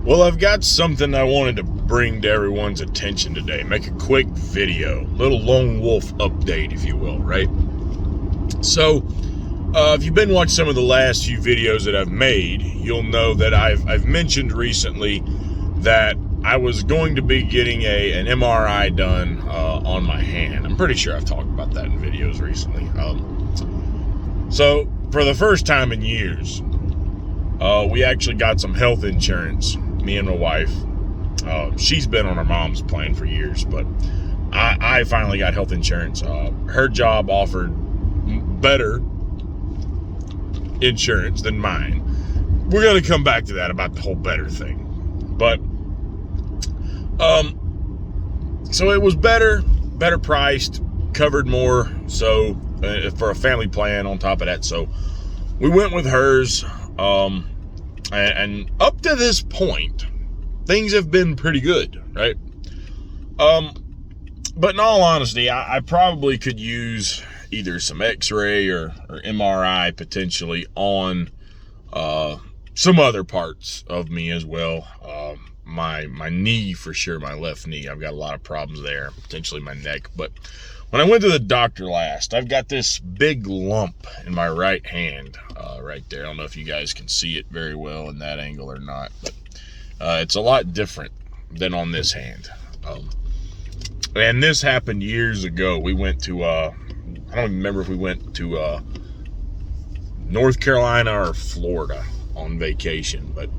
Well, I've got something I wanted to bring to everyone's attention today. Make a quick video, little lone wolf update, if you will, right? So, if you've been watching some of the last few videos that I've made, you'll know that I've mentioned recently that I was going to be getting an MRI done on my hand. I'm pretty sure I've talked about that in videos recently. So, for the first time in years, we actually got some health insurance, me and my wife. She's been on her mom's plan for years, but I finally got health insurance. Her job offered better insurance than mine. We're going to come back to that about the whole better thing. But, so it was better priced, covered more, so, for a family plan on top of that. So, we went with hers, and up to this point, things have been pretty good, right? But in all honesty, I probably could use either some x-ray or MRI potentially on some other parts of me as well. My knee, for sure, my left knee. I've got a lot of problems there, potentially my neck. But when I went to the doctor last, I've got this big lump in my right hand right there. I don't know if you guys can see it very well in that angle or not, but it's a lot different than on this hand. And this happened years ago. We went to, I don't even remember if we went to North Carolina or Florida on vacation, but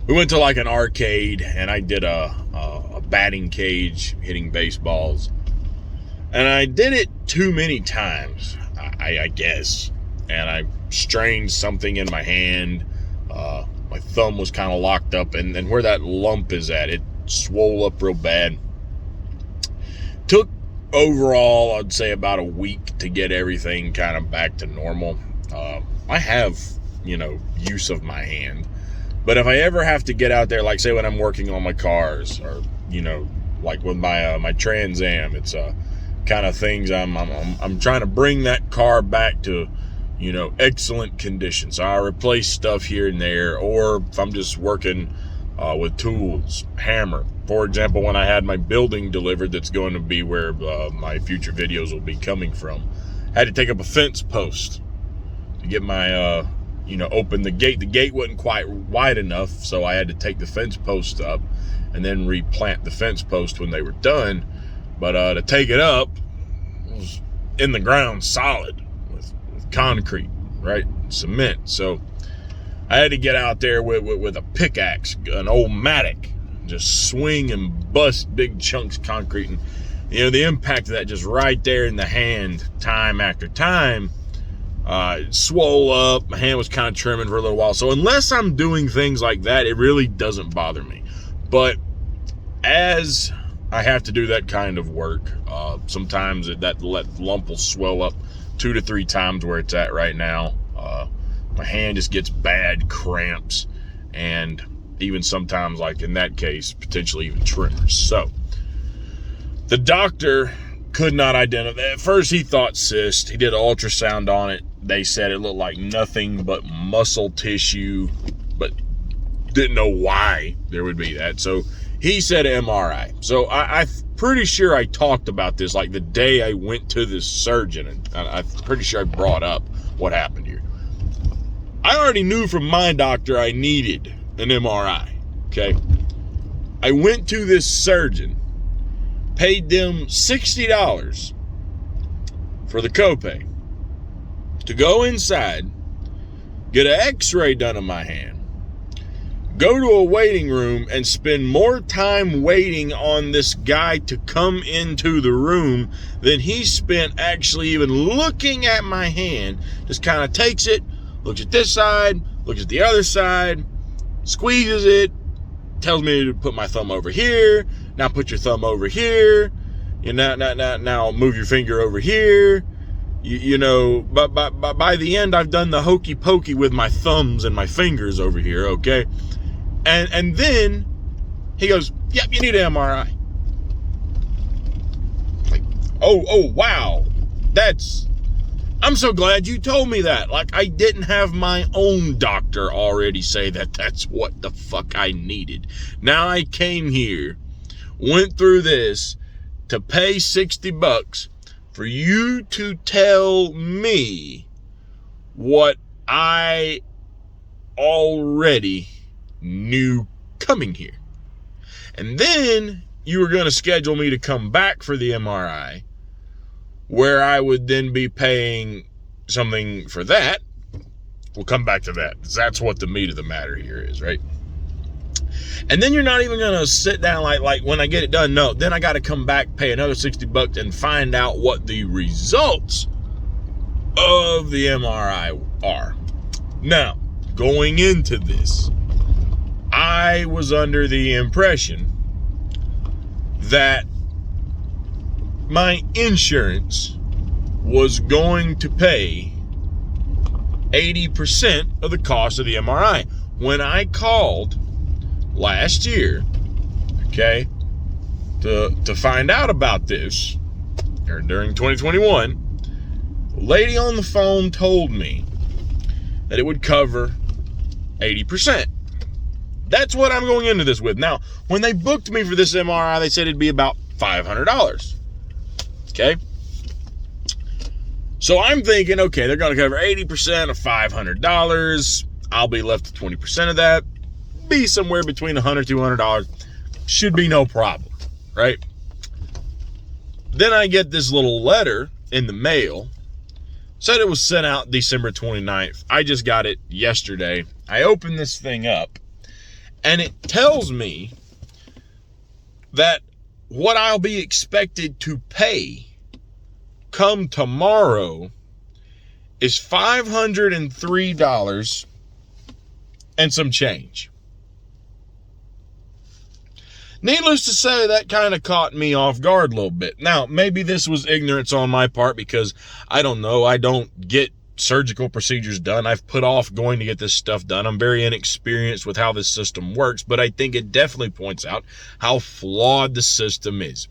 we went to like an arcade, and I did a batting cage hitting baseballs. And I did it too many times, I guess. And I strained something in my hand. My thumb was kind of locked up, and where that lump is at, it swole up real bad. Took overall, I'd say, about a week to get everything kind of back to normal. I have, use of my hand. But if I ever have to get out there, like say when I'm working on my cars, or, like with my Trans Am, it's kind of things I'm trying to bring that car back to, excellent condition. So I replace stuff here and there, or if I'm just working with tools, hammer. For example, when I had my building delivered, that's going to be where my future videos will be coming from, I had to take up a fence post to get my, open the gate. The gate wasn't quite wide enough, so I had to take the fence post up and then replant the fence post when they were done. But to take it up, it was in the ground solid with concrete, right? Cement. So I had to get out there with a pickaxe, an old Matic, just swing and bust big chunks of concrete. And, the impact of that just right there in the hand, time after time, it swole up. My hand was kind of trimming for a little while. So unless I'm doing things like that, it really doesn't bother me. But as I have to do that kind of work, sometimes that lump will swell up 2 to 3 times where it's at right now. My hand just gets bad cramps, and even sometimes, like in that case, potentially even tremors. So the doctor could not identify. At first he thought cyst. He did an ultrasound on it. They said it looked like nothing but muscle tissue, but didn't know why there would be that. So he said MRI. So I'm pretty sure I talked about this like the day I went to this surgeon, and I'm pretty sure I brought up what happened here. I already knew from my doctor I needed an MRI, okay? I went to this surgeon, paid them $60 for the copay to go inside, get an x-ray done on my hand, go to a waiting room and spend more time waiting on this guy to come into the room than he spent actually even looking at my hand. Just kind of takes it, looks at this side, looks at the other side, squeezes it, tells me to put my thumb over here. Now put your thumb over here. Now move your finger over here. But by the end, I've done the hokey pokey with my thumbs and my fingers over here, okay? And then he goes, yep, you need an MRI. Like, oh, wow. That's I'm so glad you told me that. Like, I didn't have my own doctor already say that that's what the fuck I needed. Now I came here, went through this to pay $60 for you to tell me what I already knew coming here. And then you were going to schedule me to come back for the MRI, where I would then be paying something for that. We'll come back to that. That's what the meat of the matter here is, right? And then you're not even going to sit down like when I get it done. No, then I got to come back, pay another $60 and find out what the results of the MRI are. Now, going into this, I was under the impression that my insurance was going to pay 80% of the cost of the MRI. When I called last year, okay, to find out about this, or during 2021, the lady on the phone told me that it would cover 80%. That's what I'm going into this with. Now, when they booked me for this MRI, they said it'd be about $500. Okay? So I'm thinking, okay, they're going to cover 80% of $500. I'll be left with 20% of that. Be somewhere between $100, $200. Should be no problem, right? Then I get this little letter in the mail. Said it was sent out December 29th. I just got it yesterday. I opened this thing up, and it tells me that what I'll be expected to pay come tomorrow is $503 and some change. Needless to say, that kind of caught me off guard a little bit. Now, maybe this was ignorance on my part because, I don't know, I don't get surgical procedures done. I've put off going to get this stuff done. I'm very inexperienced with how this system works, but I think it definitely points out how flawed the system is.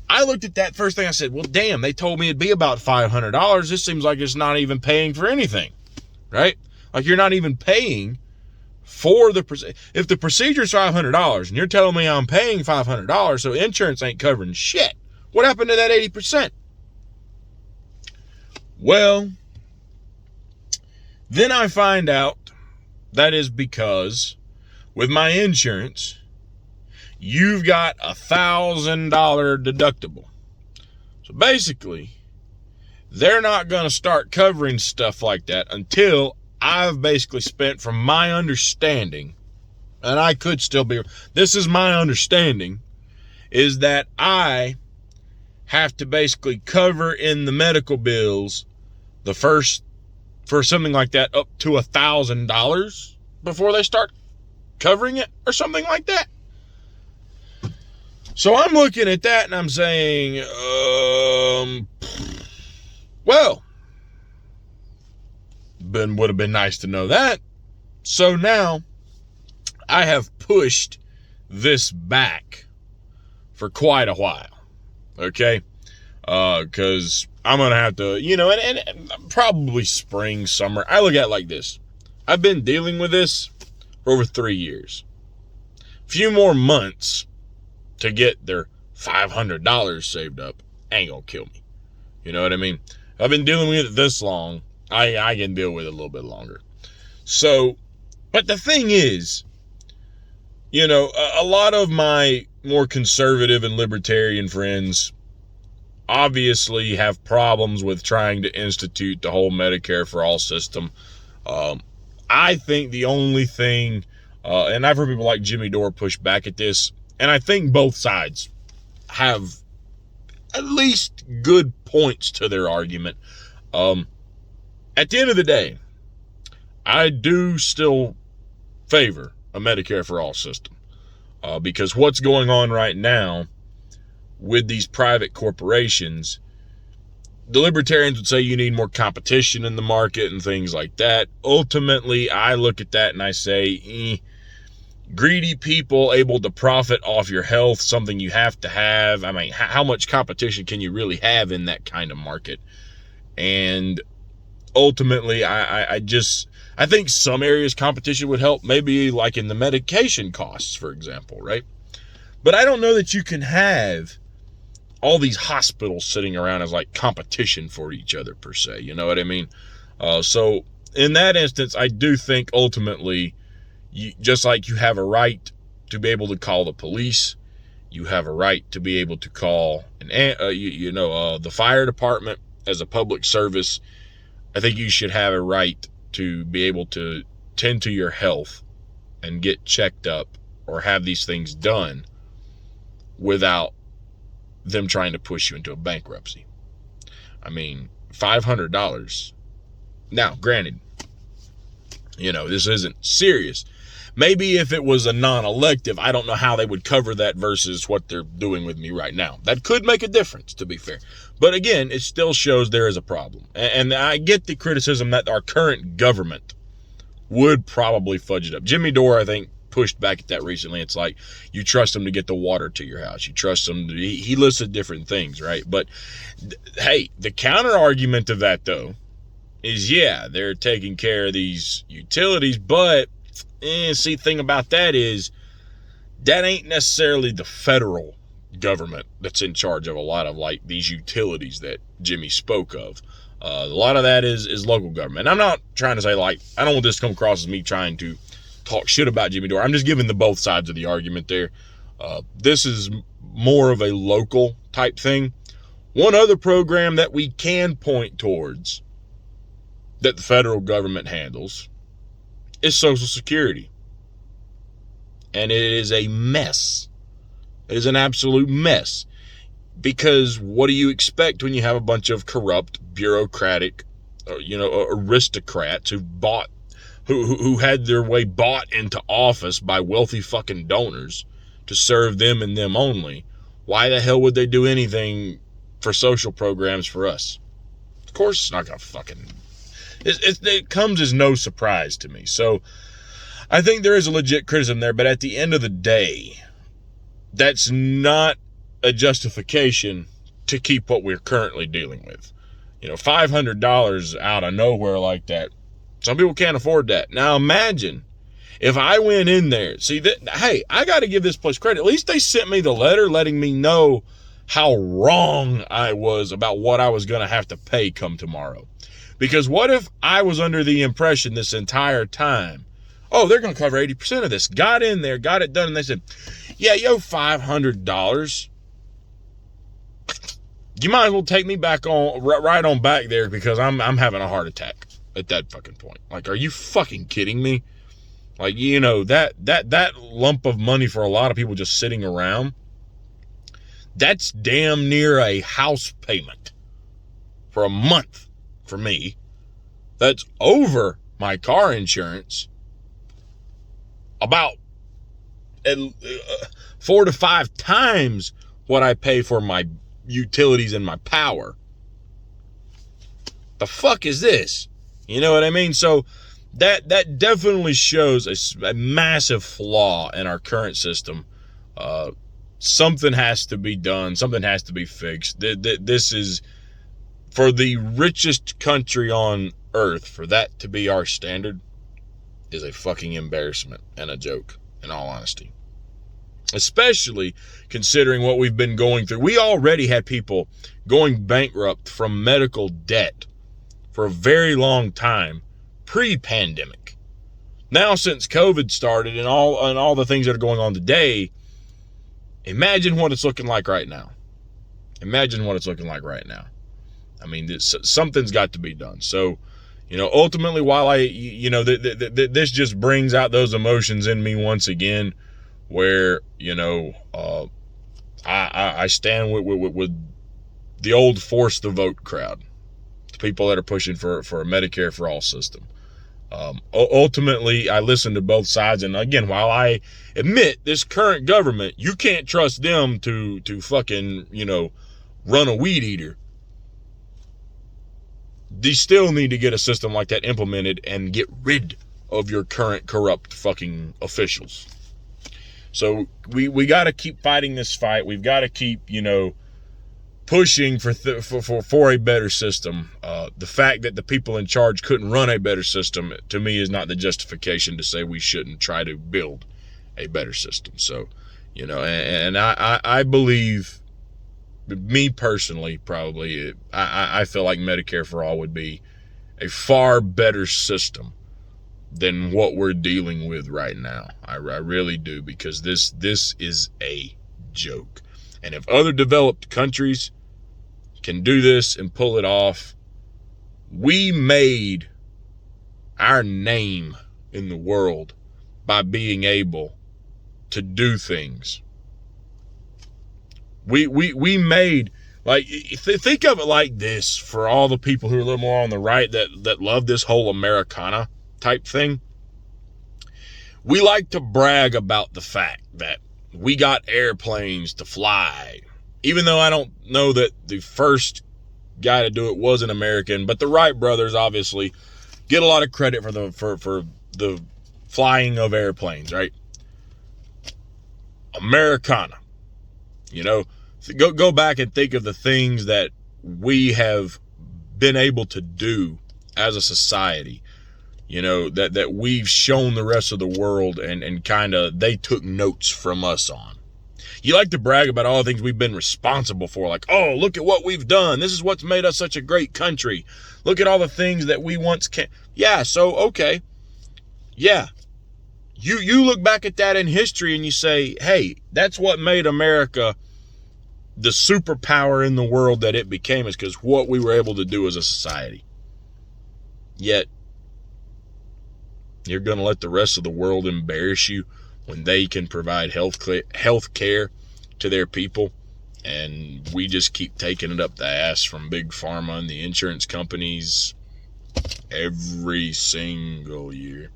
I looked at that first thing, I said, well, damn, they told me it'd be about $500. This seems like it's not even paying for anything, right? Like you're not even paying for the procedure. If the procedure is $500 and you're telling me I'm paying $500, so insurance ain't covering shit. What happened to that 80%? Well, then I find out that is because with my insurance, you've got $1,000 deductible. So basically, they're not going to start covering stuff like that until I've basically spent, from my understanding, and I could still be, this is my understanding, is that I have to basically cover in the medical bills the first, for something like that, up to $1,000 before they start covering it or something like that. So I'm looking at that and I'm saying, well, would have been nice to know that. So now I have pushed this back for quite a while. Okay? Because I'm going to have to, and probably spring, summer. I look at it like this. I've been dealing with this for over 3 years. A few more months to get their $500 saved up ain't gonna kill me. You know what I mean? I've been dealing with it this long. I can deal with it a little bit longer. So, but the thing is, a lot of my more conservative and libertarian friends obviously have problems with trying to institute the whole Medicare for all system. I think the only thing, and I've heard people like Jimmy Dore push back at this, and I think both sides have at least good points to their argument. At the end of the day, I do still favor a Medicare for all system. Because what's going on right now with these private corporations, the libertarians would say you need more competition in the market and things like that. Ultimately, I look at that and I say, greedy people able to profit off your health, something you have to have. I mean, how much competition can you really have in that kind of market? And ultimately, I think some areas competition would help, maybe like in the medication costs, for example, right? But I don't know that you can have all these hospitals sitting around as like competition for each other per se. You know what I mean? So in that instance, I do think ultimately, just like you have a right to be able to call the police, you have a right to be able to call the fire department as a public service. I think you should have a right to be able to tend to your health and get checked up or have these things done without them trying to push you into a bankruptcy. I mean, $500. Now, granted, this isn't serious. Maybe if it was a non-elective, I don't know how they would cover that versus what they're doing with me right now. That could make a difference, to be fair. But again, it still shows there is a problem. And I get the criticism that our current government would probably fudge it up. Jimmy Dore, I think, pushed back at that recently. It's like, you trust him to get the water to your house. You trust him to, he listed different things, right? But hey, the counter argument of that though is, yeah, they're taking care of these utilities, but see, the thing about that is that ain't necessarily the federal government that's in charge of a lot of like these utilities that Jimmy spoke of. A lot of that is local government. I'm not trying to say, like, I don't want this to come across as me trying to talk shit about Jimmy Dore. I'm just giving the both sides of the argument there. This is more of a local type thing. One other program that we can point towards that the federal government handles is Social Security. And it is a mess. It is an absolute mess. Because what do you expect when you have a bunch of corrupt, bureaucratic, aristocrats who had their way bought into office by wealthy fucking donors to serve them and them only? Why the hell would they do anything for social programs for us? Of course it's not gonna fucking... It comes as no surprise to me. So I think there is a legit criticism there, but at the end of the day, that's not a justification to keep what we're currently dealing with. $500 out of nowhere like that. Some people can't afford that. Now imagine if I went in there. Hey, I got to give this place credit. At least they sent me the letter letting me know how wrong I was about what I was going to have to pay come tomorrow. Because what if I was under the impression this entire time, oh, they're going to cover 80% of this. Got in there, got it done, and they said, yeah, $500. You might as well take me back on, right on back there, because I'm having a heart attack at that fucking point. Like, are you fucking kidding me? Like, that lump of money for a lot of people just sitting around, that's damn near a house payment for a month for me. That's over my car insurance about 4 to 5 times what I pay for my utilities and my power. The fuck is this? You know what I mean? So that definitely shows a massive flaw in our current system. Something has to be done. Something has to be fixed. This is, for the richest country on earth, for that to be our standard is a fucking embarrassment and a joke, in all honesty. Especially considering what we've been going through. We already had people going bankrupt from medical debt for a very long time pre-pandemic. Now, since COVID started and all the things that are going on today, imagine what it's looking like right now. Imagine what it's looking like right now. I mean, something's got to be done. So, ultimately, while this just brings out those emotions in me once again, where, I stand with the old force the vote crowd, the people that are pushing for a Medicare for all system. Ultimately, I listen to both sides, and again, while I admit this current government, you can't trust them to fucking, run a weed eater. They still need to get a system like that implemented and get rid of your current corrupt fucking officials. So we got to keep fighting this fight. We've got to keep, pushing for a better system. The fact that the people in charge couldn't run a better system, to me, is not the justification to say we shouldn't try to build a better system. So, and I believe, me personally, probably, I feel like Medicare for All would be a far better system than what we're dealing with right now. I really do, because this is a joke. And if other developed countries can do this and pull it off, we made our name in the world by being able to do things. We made, like, think of it like this, for all the people who are a little more on the right that love this whole Americana type thing. We like to brag about the fact that we got airplanes to fly, even though I don't know that the first guy to do it was an American, but the Wright brothers obviously get a lot of credit for the flying of airplanes, right? Americana. Go back and think of the things that we have been able to do as a society, that we've shown the rest of the world, and kind of they took notes from us on. You like to brag about all the things we've been responsible for, like, oh, look at what we've done. This is what's made us such a great country. Look at all the things that we once can. Yeah, so, okay. Yeah. You look back at that in history and you say, hey, that's what made America the superpower in the world that it became, is because what we were able to do as a society. Yet, you're going to let the rest of the world embarrass you when they can provide health care to their people, and we just keep taking it up the ass from Big Pharma and the insurance companies every single year.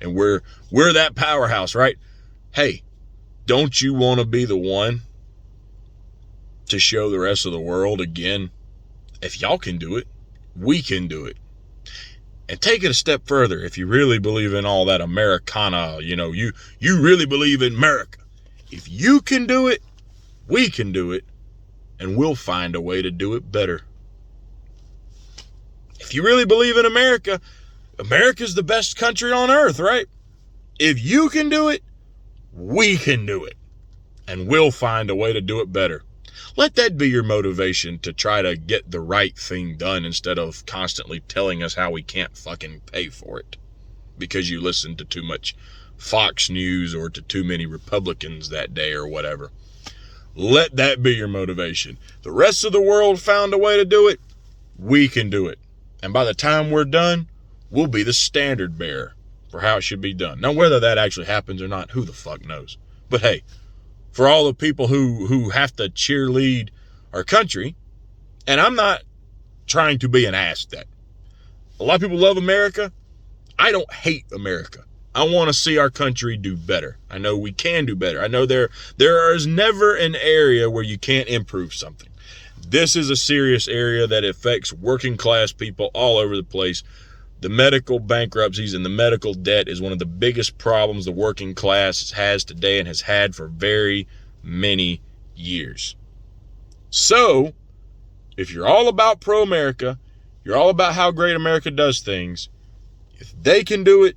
And we're that powerhouse, right? Hey, don't you want to be the one to show the rest of the world, again, if y'all can do it, we can do it. And take it a step further. If you really believe in all that Americana, you really believe in America. If you can do it, we can do it, and we'll find a way to do it better. If you really believe in America, America's the best country on earth, right? If you can do it, we can do it, and we'll find a way to do it better. Let that be your motivation to try to get the right thing done, instead of constantly telling us how we can't fucking pay for it because you listened to too much Fox News or to too many Republicans that day or whatever. Let that be your motivation. The rest of the world found a way to do it. We can do it. And by the time we're done, we'll be the standard bearer for how it should be done. Now, whether that actually happens or not, who the fuck knows? But hey, for all the people who have to cheerlead our country, and I'm not trying to be an ass that. A lot of people love America. I don't hate America. I want to see our country do better. I know we can do better. I know there is never an area where you can't improve something. This is a serious area that affects working class people all over the place. The medical bankruptcies and the medical debt is one of the biggest problems the working class has today and has had for very many years. So, if you're all about pro-America, you're all about how great America does things, if they can do it,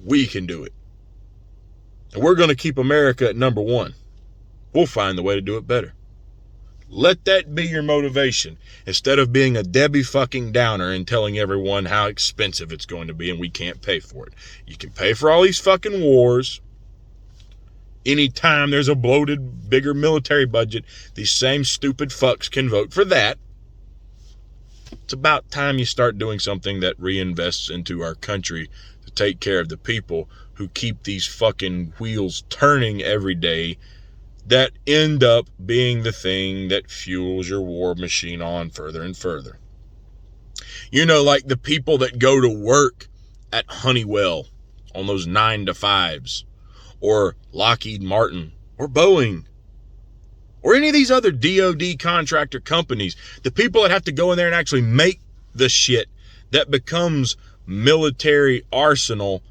we can do it. And we're going to keep America at number one. We'll find the way to do it better. Let that be your motivation, instead of being a Debbie fucking Downer and telling everyone how expensive it's going to be and we can't pay for it. You can pay for all these fucking wars. Anytime there's a bloated, bigger military budget, these same stupid fucks can vote for that. It's about time you start doing something that reinvests into our country to take care of the people who keep these fucking wheels turning every day, that end up being the thing that fuels your war machine on further and further. Like the people that go to work at Honeywell on those 9-to-5s, or Lockheed Martin, or Boeing, or any of these other DoD contractor companies, the people that have to go in there and actually make the shit that becomes military arsenal,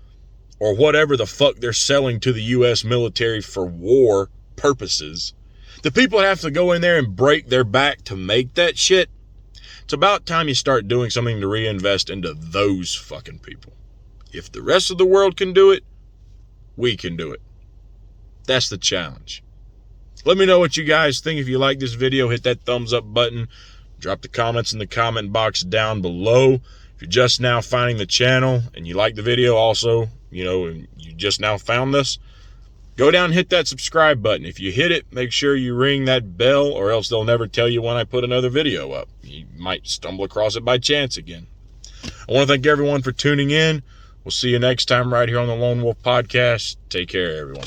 or whatever the fuck they're selling to the U.S. military for war purposes. The people that have to go in there and break their back to make that shit, it's about time you start doing something to reinvest into those fucking people. If the rest of the world can do it, we can do it. That's the challenge. Let me know what you guys think. If you like this video, hit that thumbs up button. Drop the comments in the comment box down below. If you're just now finding the channel and you like the video also, and you just now found this, go down and hit that subscribe button. If you hit it, make sure you ring that bell, or else they'll never tell you when I put another video up. You might stumble across it by chance again. I want to thank everyone for tuning in. We'll see you next time right here on the Lone Wolf Podcast. Take care, everyone.